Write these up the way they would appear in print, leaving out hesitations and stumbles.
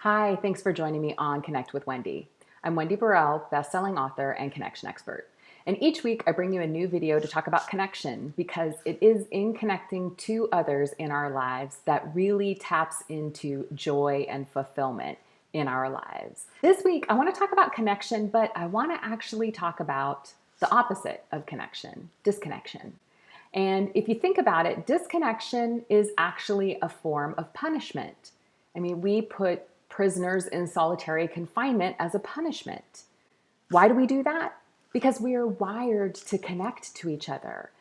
Hi, thanks for joining me on Connect with Wendy. I'm Wendy Burruel, best-selling author and connection expert. And each week I bring you a new video to talk about connection because it is in connecting to others in our lives that really taps into joy and fulfillment in our lives. This week I want to talk about connection, but I want to actually talk about the opposite of connection, disconnection. And if you think about it, disconnection is actually a form of punishment. I mean, we put prisoners in solitary confinement as a punishment. Why do we do that? Because we are wired to connect to each other.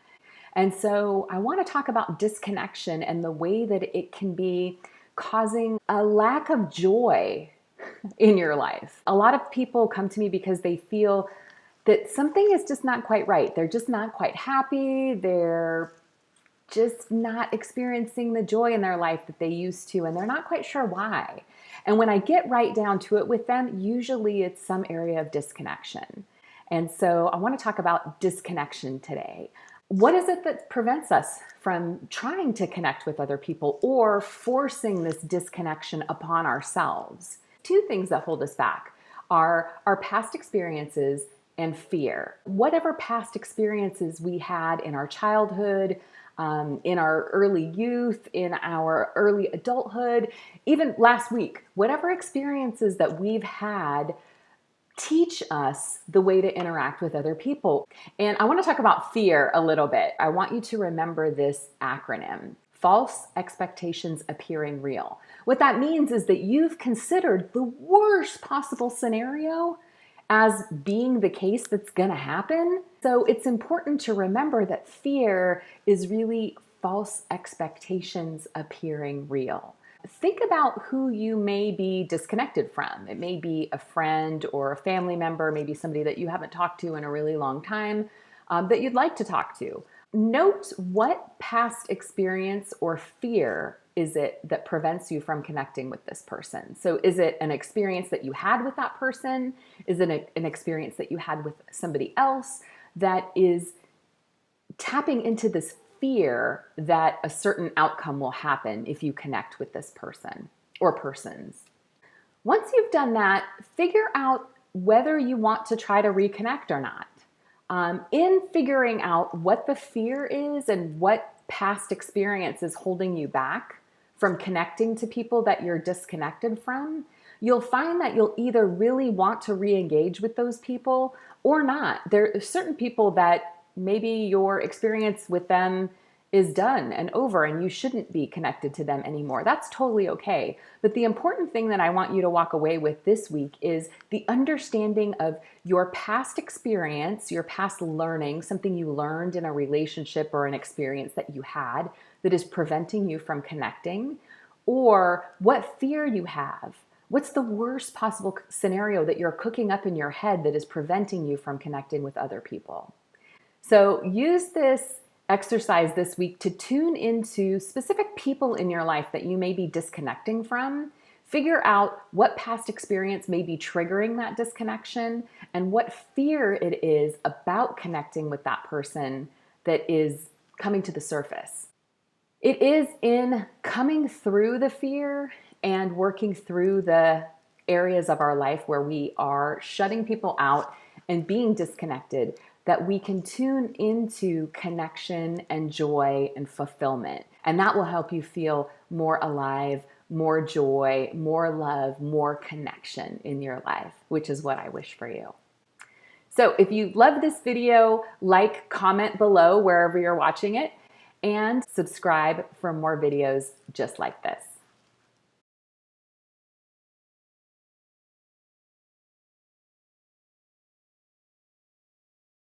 And so I want to talk about disconnection and the way that it can be causing a lack of joy in your life. A lot of people come to me because they feel that something is just not quite right. They're just not quite happy. They're just not experiencing the joy in their life that they used to, and they're not quite sure why. And when I get right down to it with them, usually it's some area of disconnection. And so I want to talk about disconnection today. What is it that prevents us from trying to connect with other people or forcing this disconnection upon ourselves? Two things that hold us back are our past experiences and fear. Whatever past experiences we had in our childhood, in our early youth, in our early adulthood, even last week, whatever experiences that we've had teach us the way to interact with other people. And I want to talk about fear a little bit. I want you to remember this acronym: false expectations appearing real. What that means is that you've considered the worst possible scenario as being the case that's going to happen. So it's important to remember that fear is really false expectations appearing real. Think about who you may be disconnected from. It may be a friend or a family member, maybe somebody that you haven't talked to in a really long time that you'd like to talk to. Note what past experience or fear is it that prevents you from connecting with this person. So is it an experience that you had with that person? Is it an experience that you had with somebody else that is tapping into this fear that a certain outcome will happen if you connect with this person or persons? Once you've done that, figure out whether you want to try to reconnect or not. In figuring out what the fear is and what past experience is holding you back from connecting to people that you're disconnected from, you'll find that you'll either really want to re-engage with those people or not. There are certain people that maybe your experience with them is done and over and you shouldn't be connected to them anymore. That's totally okay. But the important thing that I want you to walk away with this week is the understanding of your past experience, your past learning, something you learned in a relationship or an experience that you had that is preventing you from connecting, or what fear you have. What's the worst possible scenario that you're cooking up in your head that is preventing you from connecting with other people? So use this exercise this week to tune into specific people in your life that you may be disconnecting from. Figure out what past experience may be triggering that disconnection and what fear it is about connecting with that person that is coming to the surface. It is in coming through the fear and working through the areas of our life where we are shutting people out and being disconnected that we can tune into connection and joy and fulfillment. And that will help you feel more alive, more joy, more love, more connection in your life, which is what I wish for you. So if you love this video, like, comment below wherever you're watching it, and subscribe for more videos just like this.